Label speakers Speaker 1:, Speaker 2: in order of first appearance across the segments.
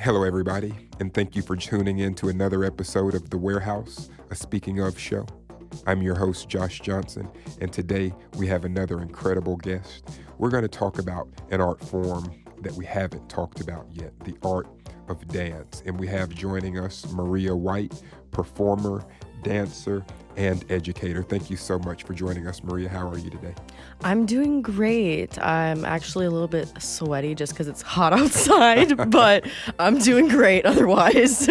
Speaker 1: Hello, everybody, and thank you for tuning in to another episode of The Warehouse, a Speaking of show. I'm your host, Josh Johnson, and today we have another incredible guest. We're going to talk about an art form that we haven't talked about yet, the art of dance. And we have joining us Maria White, performer, dancer, and educator. Thank you so much for joining us, Maria. How are you today?
Speaker 2: I'm doing great. I'm actually a little bit sweaty just because it's hot outside, but I'm doing great otherwise.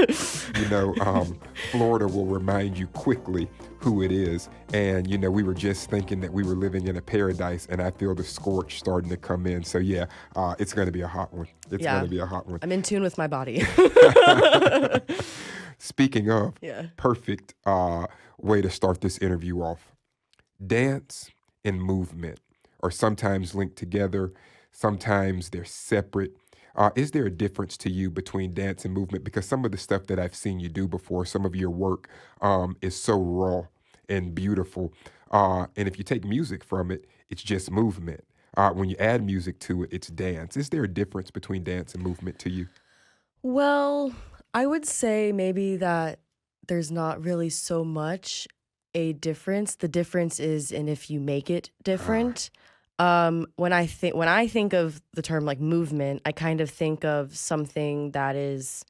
Speaker 1: Florida will remind you quickly who it is. And, we were just thinking that we were living in a paradise, and I feel the scorch starting to come in. So, it's going to be a hot one. It's going to be a hot one.
Speaker 2: I'm in tune with my body.
Speaker 1: Speaking of, perfect way to start this interview off. Dance and movement are sometimes linked together. Sometimes they're separate. Is there a difference to you between dance and movement? Because some of the stuff that I've seen you do before, some of your work is so raw and beautiful. And if you take music from it, it's just movement. When you add music to it, it's dance. Is there a difference between dance and movement to you?
Speaker 2: Well, I would say maybe that there's not really so much a difference. The difference is in if you make it different. When I think of the term like movement, I kind of think of something that is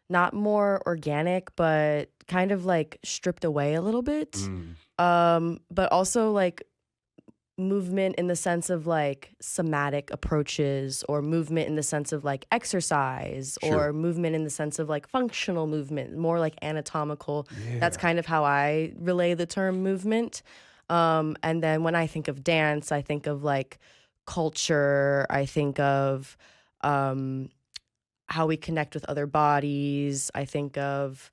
Speaker 2: not more organic, but kind of like stripped away a little bit. But also like movement in the sense of like somatic approaches, or movement in the sense of like exercise, or movement in the sense of like functional movement, more like anatomical. That's kind of how I relay the term movement. And then when I think of dance, I think of like culture. I think of how we connect with other bodies. I think of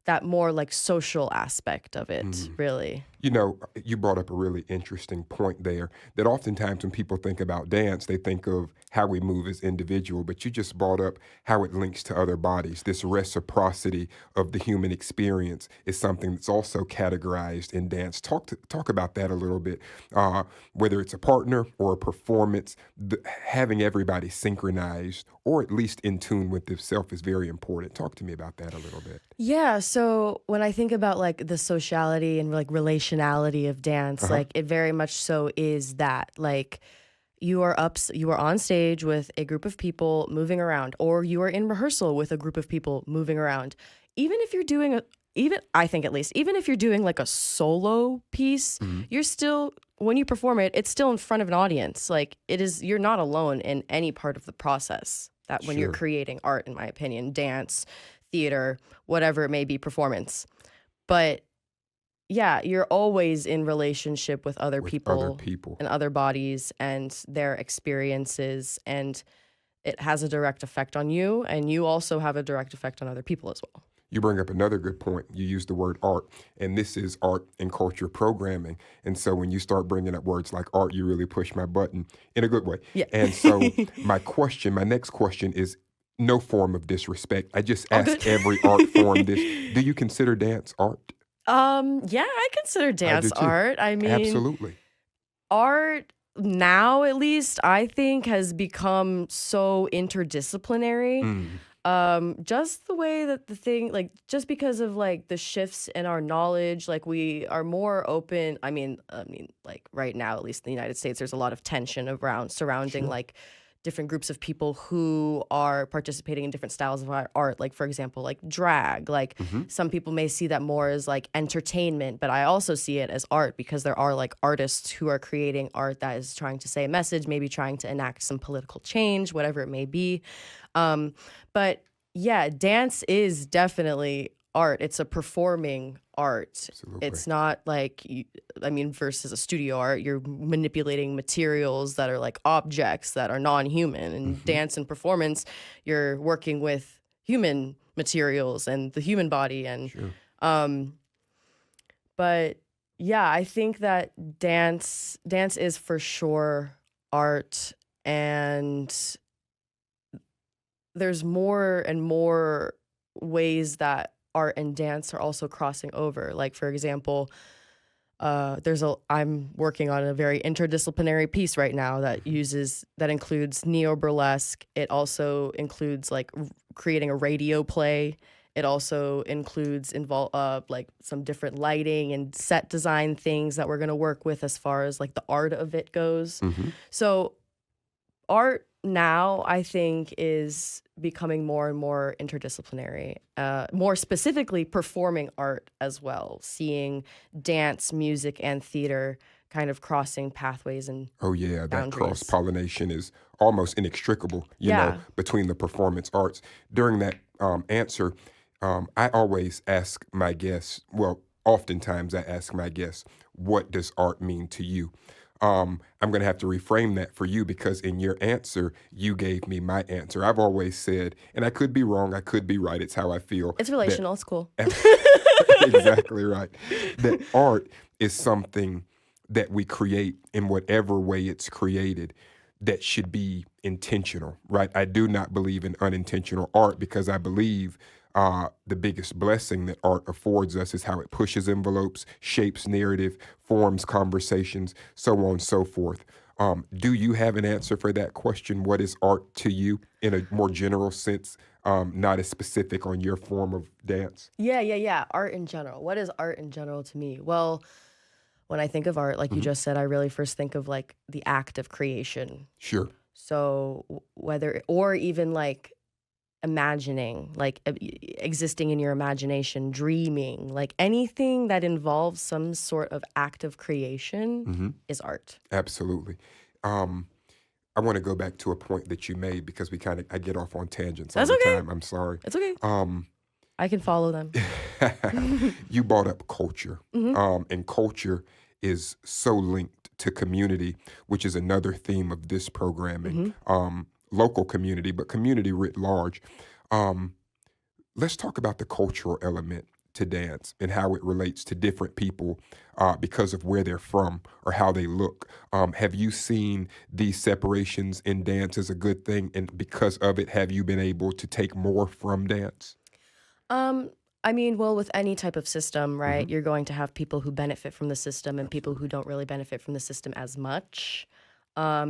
Speaker 2: that more like social aspect of it, really.
Speaker 1: You brought up a really interesting point there, that oftentimes when people think about dance, they think of how we move as individual, but you just brought up how it links to other bodies. This reciprocity of the human experience is something that's also categorized in dance. Talk about that a little bit. Whether it's a partner or a performance, having everybody synchronized or at least in tune with themselves is very important. Talk to me about that a little bit.
Speaker 2: Yeah, so when I think about like the sociality and like relationality of dance, like it very much so is that like you are on stage with a group of people moving around, or you are in rehearsal with a group of people moving around. Even if you're doing I think at least, even if you're doing like a solo piece, you're still, when you perform it, it's still in front of an audience. Like you're not alone in any part of the process that when you're creating art, in my opinion, dance, theater, whatever it may be, performance. But yeah, you're always in relationship with other people and other bodies and their experiences, and it has a direct effect on you, and you also have a direct effect on other people as well.
Speaker 1: You bring up another good point. You use the word art, and this is art and culture programming. And so when you start bringing up words like art, you really push my button in a good way.
Speaker 2: Yeah.
Speaker 1: And so my next question is, no form of disrespect. I just ask every art form this. Do you consider dance art?
Speaker 2: Yeah, I consider dance art. I mean,
Speaker 1: absolutely.
Speaker 2: Art now, at least, I think has become so interdisciplinary. Just the way that just because of like the shifts in our knowledge, like we are more open. I mean, like right now, at least in the United States, there's a lot of tension surrounding like different groups of people who are participating in different styles of art. Like, for example, like drag. Like some people may see that more as like entertainment, but I also see it as art, because there are like artists who are creating art that is trying to say a message, maybe trying to enact some political change, whatever it may be. But yeah, dance is definitely art. It's a performing art.
Speaker 1: Absolutely.
Speaker 2: It's not like, versus a studio art, you're manipulating materials that are like objects that are non-human. And dance and performance, you're working with human materials and the human body. And, but yeah, I think that dance is for sure art, and there's more and more ways that art and dance are also crossing over. Like, for example, I'm working on a very interdisciplinary piece right now that includes neo burlesque. It also includes like creating a radio play. It also includes like some different lighting and set design things that we're going to work with as far as like the art of it goes. So art now, I think, is becoming more and more interdisciplinary, more specifically performing art as well, seeing dance, music, and theater kind of crossing pathways and
Speaker 1: that
Speaker 2: boundaries.
Speaker 1: cross-pollination is almost inextricable, you know, between the performance arts. During that answer, I always ask my guests, well, oftentimes I ask my guests, what does art mean to you? I'm going to have to reframe that for you because in your answer, you gave me my answer. I've always said, and I could be wrong, I could be right, it's how I feel.
Speaker 2: It's relational, it's cool.
Speaker 1: Exactly right. That art is something that we create in whatever way it's created that should be intentional, right? I do not believe in unintentional art because I believe the biggest blessing that art affords us is how it pushes envelopes, shapes narrative, forms conversations, so on and so forth. Do you have an answer for that question? What is art to you in a more general sense, not as specific on your form of dance?
Speaker 2: Yeah. Art in general. What is art in general to me? Well, when I think of art, like you just said, I really first think of like the act of creation.
Speaker 1: Sure.
Speaker 2: So or even like imagining, like existing in your imagination, dreaming, like anything that involves some sort of act of creation is art.
Speaker 1: Absolutely. I want to go back to a point that you made because I get off on tangents all the time. I'm sorry.
Speaker 2: It's okay. I can follow them.
Speaker 1: You brought up culture, and culture is so linked to community, which is another theme of this programming. Local community, but community writ large. Let's talk about the cultural element to dance and how it relates to different people because of where they're from or how they look. Have you seen these separations in dance as a good thing? And because of it, have you been able to take more from dance?
Speaker 2: I mean, well, with any type of system, right, you're going to have people who benefit from the system and people who don't really benefit from the system as much.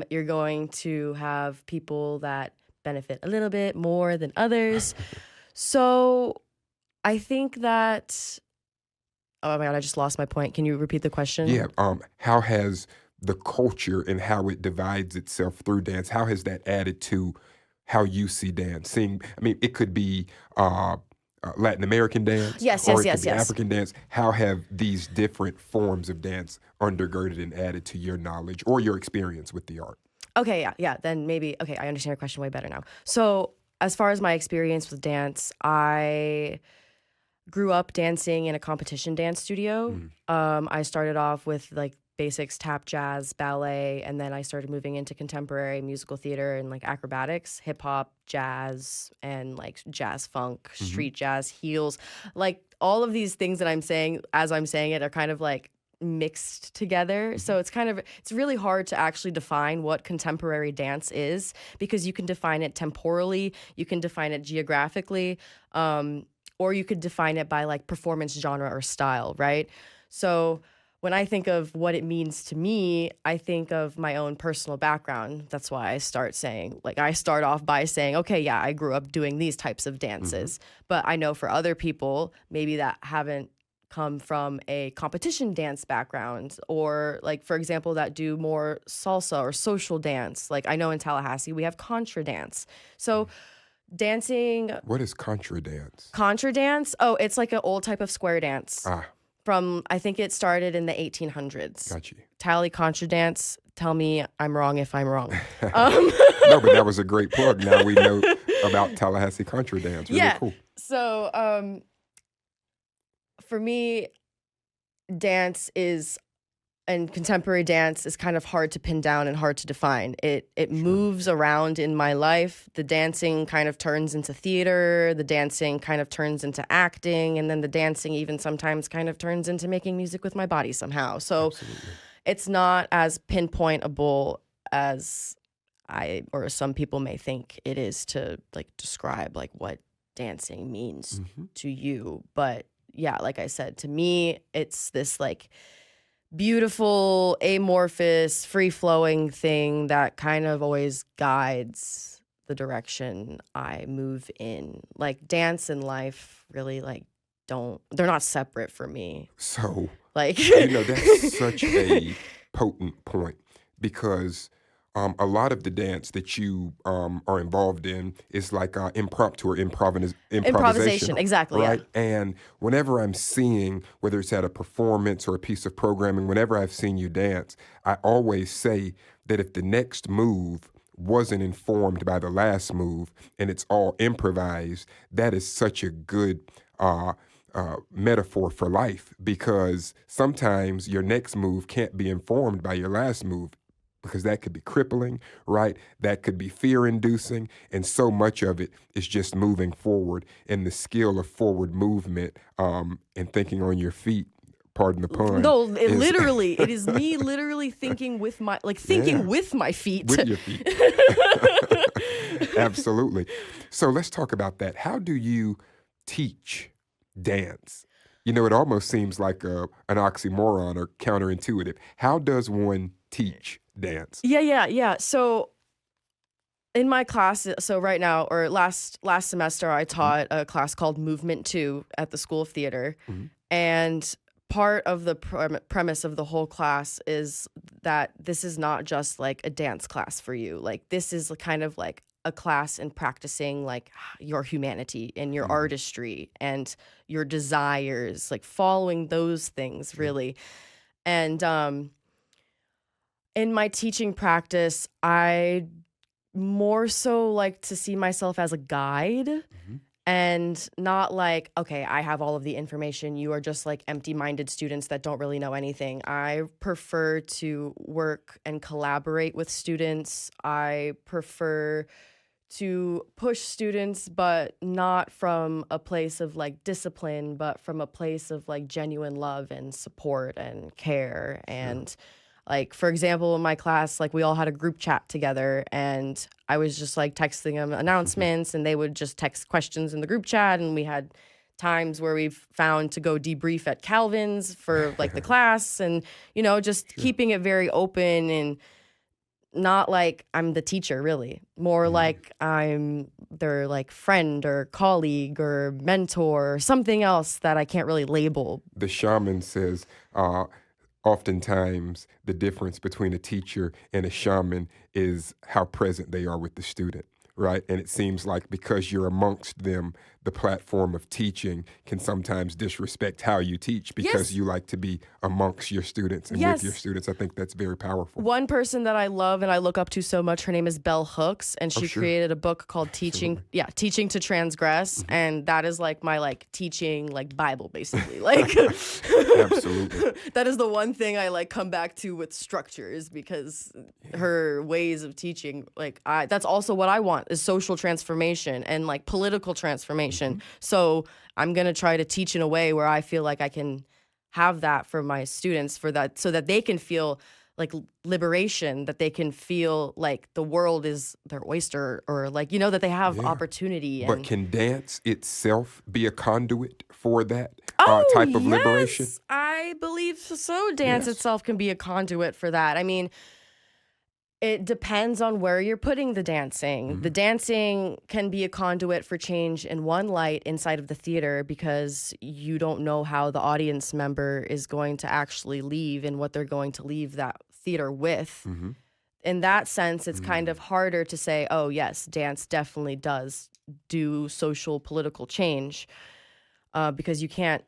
Speaker 2: You're going to have people that benefit a little bit more than others. So I think that, oh my God, I just lost my point. Can you repeat the question?
Speaker 1: Yeah. How has the culture and how it divides itself through dance, how has that added to how you see dance? I mean, it could be Latin American dance, or it could be African dance. How have these different forms of dance undergirded and added to your knowledge or your experience with the art?
Speaker 2: Okay, yeah. Then maybe, I understand your question way better now. So as far as my experience with dance, I grew up dancing in a competition dance studio. I started off with like basics, tap, jazz, ballet, and then I started moving into contemporary musical theater and like acrobatics, hip hop, jazz, and like jazz funk, street jazz, heels. Like all of these things that I'm saying as I'm saying it are kind of like mixed together. So it's really hard to actually define what contemporary dance is because you can define it temporally, you can define it geographically, or you could define it by like performance genre or style, right? So when I think of what it means to me, I think of my own personal background. That's why I start off by saying, okay, yeah, I grew up doing these types of dances. But I know for other people, maybe that haven't come from a competition dance background or like, for example, that do more salsa or social dance. Like I know in Tallahassee, we have contra dance. So dancing.
Speaker 1: What is contra dance?
Speaker 2: Contra dance? Oh, it's like an old type of square dance. From, I think it started in the 1800s.
Speaker 1: Got you.
Speaker 2: Tally contra dance. Tell me I'm wrong if I'm wrong.
Speaker 1: No, but that was a great plug. Now we know about Tallahassee contra dance. Really cool.
Speaker 2: So for me, dance and contemporary dance is kind of hard to pin down and hard to define. It moves around in my life. The dancing kind of turns into theater. The dancing kind of turns into acting. And then the dancing even sometimes kind of turns into making music with my body somehow. So it's not as pinpointable as or some people may think it is to like describe like what dancing means to you. But yeah, like I said, to me, it's this like beautiful, amorphous, free-flowing thing that kind of always guides the direction I move in. Like dance and life really they're not separate for me.
Speaker 1: So,
Speaker 2: Like
Speaker 1: that's such a potent point because a lot of the dance that you are involved in is like impromptu or improvisation,
Speaker 2: improvisation, exactly, yeah.
Speaker 1: right? And whenever I'm seeing, whether it's at a performance or a piece of programming, whenever I've seen you dance, I always say that if the next move wasn't informed by the last move and it's all improvised, that is such a good metaphor for life because sometimes your next move can't be informed by your last move because that could be crippling, right? That could be fear inducing. And so much of it is just moving forward and the skill of forward movement and thinking on your feet. Pardon the pun.
Speaker 2: No, it is me literally thinking with my with my feet.
Speaker 1: With your feet. Absolutely. So let's talk about that. How do you teach dance? It almost seems like an oxymoron or counterintuitive. How does one teach dance?
Speaker 2: Yeah. So in my class, so right now or last semester, I taught a class called Movement 2 at the School of Theater, and part of the premise of the whole class is that this is not just like a dance class for you. Like this is kind of like a class in practicing like your humanity and your artistry and your desires, like following those things really. And in my teaching practice, I more so like to see myself as a guide. And not like, okay, I have all of the information. You are just like empty-minded students that don't really know anything. I prefer to work and collaborate with students. I prefer to push students, but not from a place of like discipline, but from a place of like genuine love and support and care. And like, for example, in my class, like we all had a group chat together and I was just like texting them announcements and they would just text questions in the group chat. And we had times where we've found to go debrief at Calvin's for like the class and, just keeping it very open and not like I'm the teacher really, more like I'm their like friend or colleague or mentor or something else that I can't really label.
Speaker 1: The shaman says, oftentimes the difference between a teacher and a shaman is how present they are with the student, right? And it seems like because you're amongst them, the platform of teaching can sometimes disrespect how you teach because you like to be amongst your students and with your students. I think that's very powerful.
Speaker 2: One person that I love and I look up to so much, her name is Bell Hooks, and she created a book called Teaching to Transgress, and that is like my like teaching like Bible basically. Like
Speaker 1: Absolutely.
Speaker 2: That is the one thing I like come back to with structures because her ways of teaching, like that's also what I want is social transformation and like political transformation. So I'm going to try to teach in a way where I feel like I can have that for my students for that, so that they can feel like liberation, that they can feel like the world is their oyster or like, that they have opportunity.
Speaker 1: But can dance itself be a conduit for that
Speaker 2: type
Speaker 1: of liberation?
Speaker 2: I believe so. Dance itself can be a conduit for that. I mean, it depends on where you're putting the dancing. The dancing can be a conduit for change in one light inside of the theater because you don't know how the audience member is going to actually leave and what they're going to leave that theater with. In that sense, it's kind of harder to say, oh, yes, dance definitely does do social political change because you can't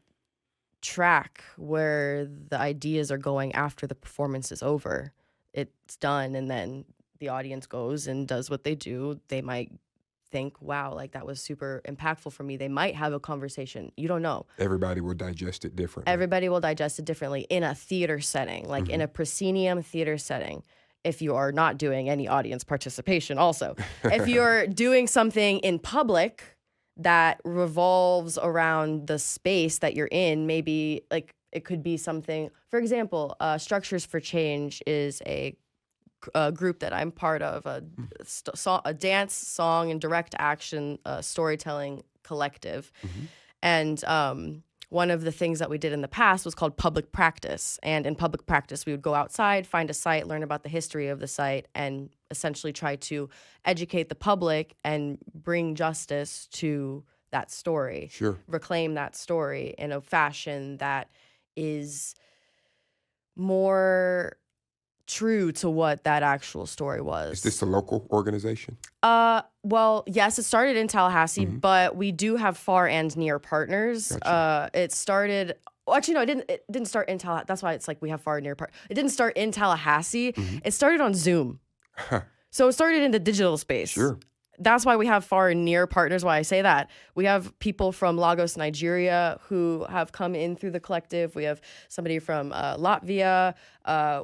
Speaker 2: track where the ideas are going after the performance is over. It's done and then the audience goes and does what they do. They might think, wow, like that was super impactful for me. They might have a conversation. You don't know.
Speaker 1: Everybody will digest it differently.
Speaker 2: Everybody will digest it differently in a theater setting, like in a proscenium theater setting. If you are not doing any audience participation also. If you're doing something in public that revolves around the space that you're in, maybe like it could be something, for example, Structures for Change is a group that I'm part of, a dance, song, and direct action storytelling collective. And one of the things that we did in the past was called public practice. And in public practice, we would go outside, find a site, learn about the history of the site, and essentially try to educate the public and bring justice to that story.
Speaker 1: Sure.
Speaker 2: Reclaim that story in a fashion that is more true to what that actual story was.
Speaker 1: Is this a local organization?
Speaker 2: Well, yes, it started in Tallahassee, but we do have far and near partners.
Speaker 1: Gotcha.
Speaker 2: It started. Well, actually, no, it didn't start in Tallahassee. That's why it's like we have far and near part. It didn't start in Tallahassee. It started on Zoom. So it started in the digital space.
Speaker 1: Sure.
Speaker 2: That's why we have far and near partners. Why I say that. We have people from Lagos, Nigeria, who have come in through the collective. We have somebody from Latvia.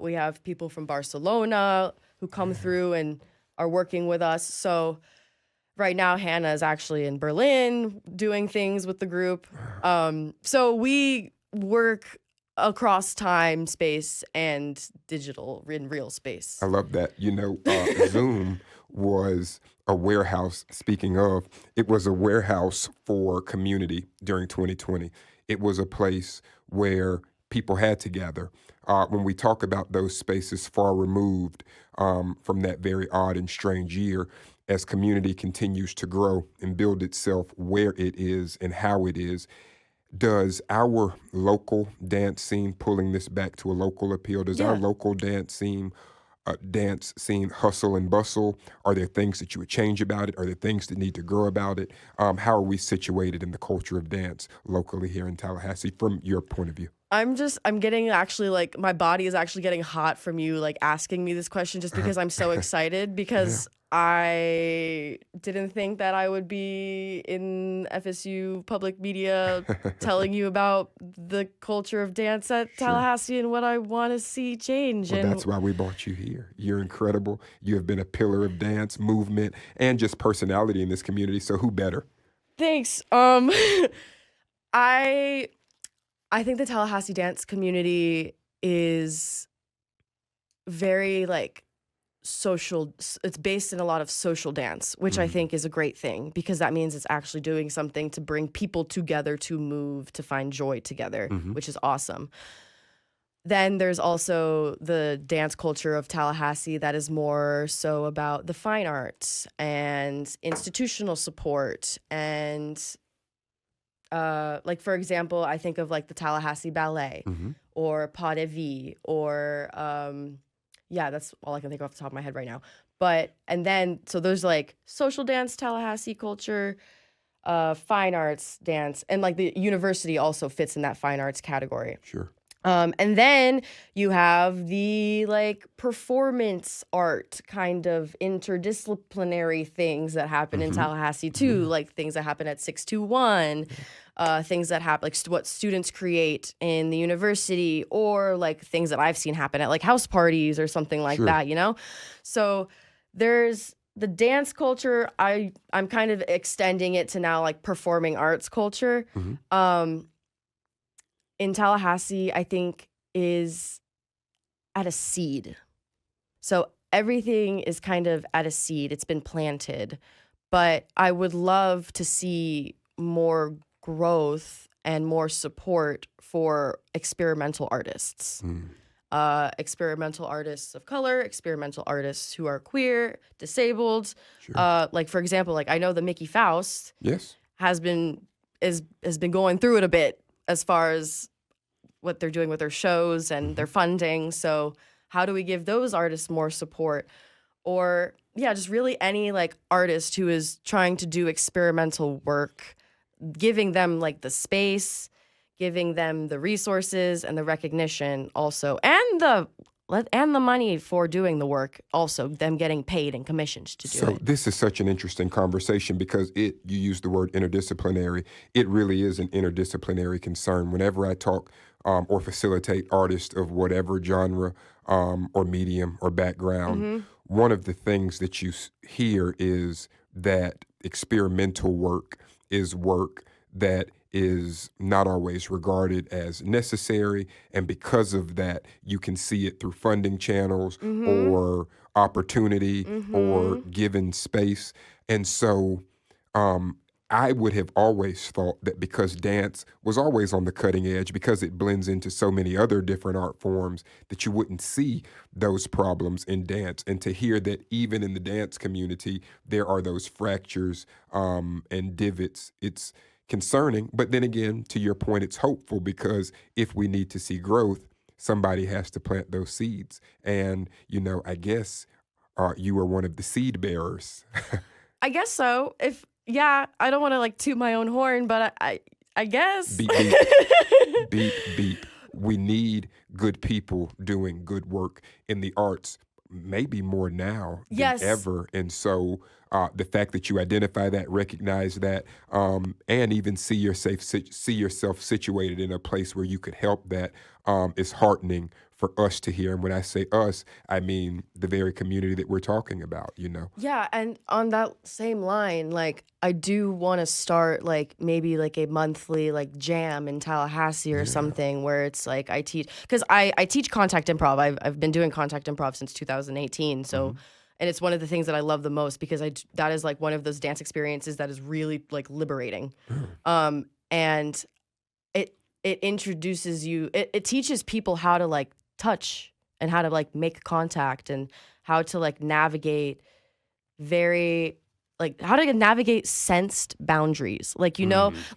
Speaker 2: We have people from Barcelona who come through and are working with us. So right now, Hannah is actually in Berlin doing things with the group. So we work across time, space, and digital in real space.
Speaker 1: I love that. Zoom was a warehouse. Speaking of, it was a warehouse for community during 2020. It was a place where people had to gather. When we talk about those spaces far removed from that very odd and strange year, as community continues to grow and build itself where it is and how it is, does our local dance scene, pulling this back to a local appeal, does our local dance scene hustle and bustle? Are there things that you would change about it? Are there things that need to grow about it? How are we situated in the culture of dance locally here in Tallahassee from your point of view?
Speaker 2: I'm getting actually like my body is actually getting hot from you like asking me this question just because I'm so excited because I didn't think that I would be in FSU public media telling you about the culture of dance at Tallahassee and what I want to see change.
Speaker 1: Well, that's why we brought you here. You're incredible. You have been a pillar of dance, movement, and just personality in this community. So who better?
Speaker 2: Thanks. I think the Tallahassee dance community is very like social. It's based in a lot of social dance, which I think is a great thing because that means it's actually doing something to bring people together, to move, to find joy together, which is awesome. Then there's also the dance culture of Tallahassee that is more so about the fine arts and institutional support and like, for example, I think of like the Tallahassee Ballet or Pas de Vie or, that's all I can think of off the top of my head right now. And then, so there's like social dance, Tallahassee culture, fine arts dance, and like the university also fits in that fine arts category.
Speaker 1: Sure.
Speaker 2: And then you have the like performance art kind of interdisciplinary things that happen in Tallahassee too, like things that happen at 621, things that happen like what students create in the university or like things that I've seen happen at like house parties or something like that, So there's the dance culture. I'm kind of extending it to now like performing arts culture. In Tallahassee, I think, is at a seed. So everything is kind of at a seed. It's been planted. But I would love to see more growth and more support for experimental artists. Experimental artists of color, experimental artists who are queer, disabled. Like, for example, like I know the Mickey Faust has been going through it a bit as far as what they're doing with their shows and their funding. So how do we give those artists more support? Or just really any like artist who is trying to do experimental work, giving them like the space, giving them the resources and the recognition also, and the money for doing the work, also them getting paid and commissioned to do it.
Speaker 1: So this is such an interesting conversation because you use the word interdisciplinary. It really is an interdisciplinary concern. Whenever I talk or facilitate artists of whatever genre or medium or background, one of the things that you hear is that experimental work is work that is not always regarded as necessary, and because of that, you can see it through funding channels or opportunity or given space. And so I would have always thought that because dance was always on the cutting edge, because it blends into so many other different art forms, that you wouldn't see those problems in dance. And to hear that even in the dance community, there are those fractures and divots, it's concerning. But then again, to your point, it's hopeful, because if we need to see growth, somebody has to plant those seeds. And, I guess you were one of the seed bearers.
Speaker 2: I guess so. Yeah, I don't want to like toot my own horn, but I guess.
Speaker 1: Beep, beep. Beep, beep. We need good people doing good work in the arts, maybe more now than
Speaker 2: Yes.
Speaker 1: ever. And so the fact that you identify that, recognize that, and even see yourself situated in a place where you could help that is heartening for us to hear. And when I say us, I mean the very community that we're talking about,
Speaker 2: Yeah, and on that same line, like I do want to start like maybe like a monthly like jam in Tallahassee or something, where it's like I teach, because I teach contact improv. I've been doing contact improv since 2018. So and it's one of the things that I love the most, because that is like one of those dance experiences that is really like liberating. And it introduces you, it teaches people how to like touch and how to like make contact and how to like navigate how to navigate sensed boundaries. Like,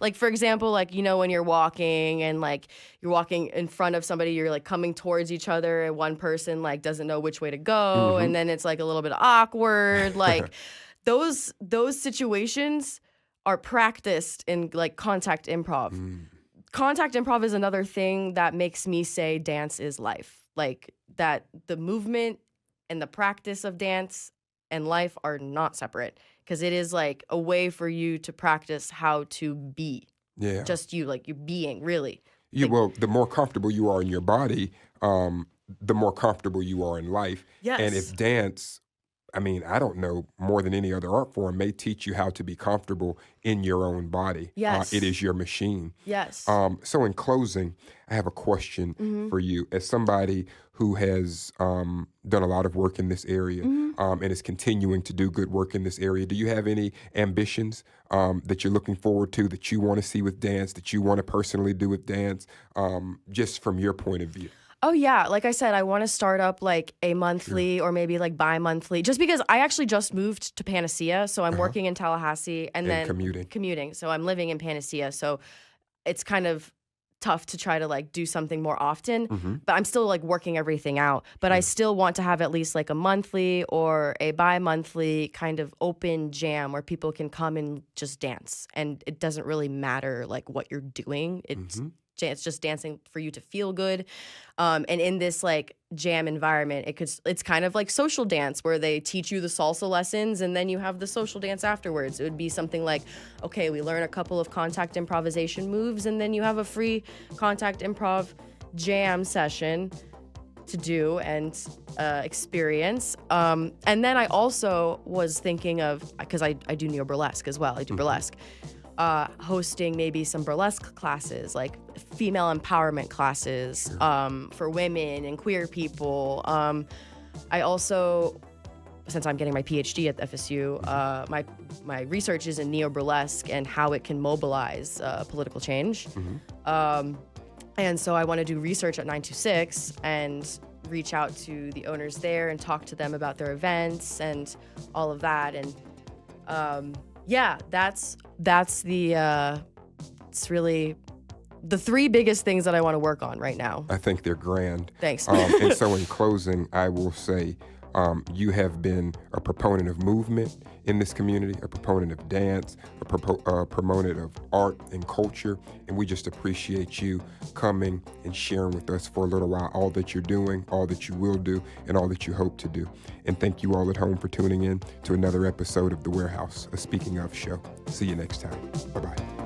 Speaker 2: like for example, like, when you're walking and like you're walking in front of somebody, you're like coming towards each other and one person like doesn't know which way to go. And then it's like a little bit awkward. Like those situations are practiced in like contact improv. Contact improv is another thing that makes me say dance is life. Like that the movement and the practice of dance and life are not separate, because it is like a way for you to practice how to be.
Speaker 1: Yeah.
Speaker 2: Just you, like you're being, really.
Speaker 1: Well, the more comfortable you are in your body, the more comfortable you are in life.
Speaker 2: Yes.
Speaker 1: And if dance, I don't know, more than any other art form, may teach you how to be comfortable in your own body.
Speaker 2: Yes.
Speaker 1: It is your machine.
Speaker 2: Yes.
Speaker 1: So in closing, I have a question for you. As somebody who has done a lot of work in this area and is continuing to do good work in this area, do you have any ambitions that you're looking forward to, that you want to see with dance, that you want to personally do with dance, just from your point of view?
Speaker 2: Oh, yeah. Like I said, I want to start up like a monthly or maybe like bi-monthly, just because I actually just moved to Panacea. So I'm working in Tallahassee and then commuting. So I'm living in Panacea. So it's kind of tough to try to like do something more often, but I'm still like working everything out. But I still want to have at least like a monthly or a bi-monthly kind of open jam where people can come and just dance. And it doesn't really matter like what you're doing. It's just dancing for you to feel good. And in this like jam environment, it's kind of like social dance, where they teach you the salsa lessons and then you have the social dance afterwards. It would be something like, okay, we learn a couple of contact improvisation moves and then you have a free contact improv jam session to do and experience. And then I also was thinking of, because I do neo-burlesque as well, I do burlesque, hosting maybe some burlesque classes, like female empowerment classes for women and queer people. I also, since I'm getting my PhD at FSU, my research is in neo-burlesque and how it can mobilize political change. And so I want to do research at 926 and reach out to the owners there and talk to them about their events and all of that. And yeah, that's it's really the three biggest things that I want to work on right now.
Speaker 1: I think they're grand.
Speaker 2: Thanks.
Speaker 1: And so in closing, I will say you have been a proponent of movement in this community, a proponent of dance, a proponent of art and culture, and we just appreciate you coming and sharing with us for a little while all that you're doing, all that you will do, and all that you hope to do. And thank you all at home for tuning in to another episode of The Warehouse, a Speaking Of show. See you next time. Bye-bye.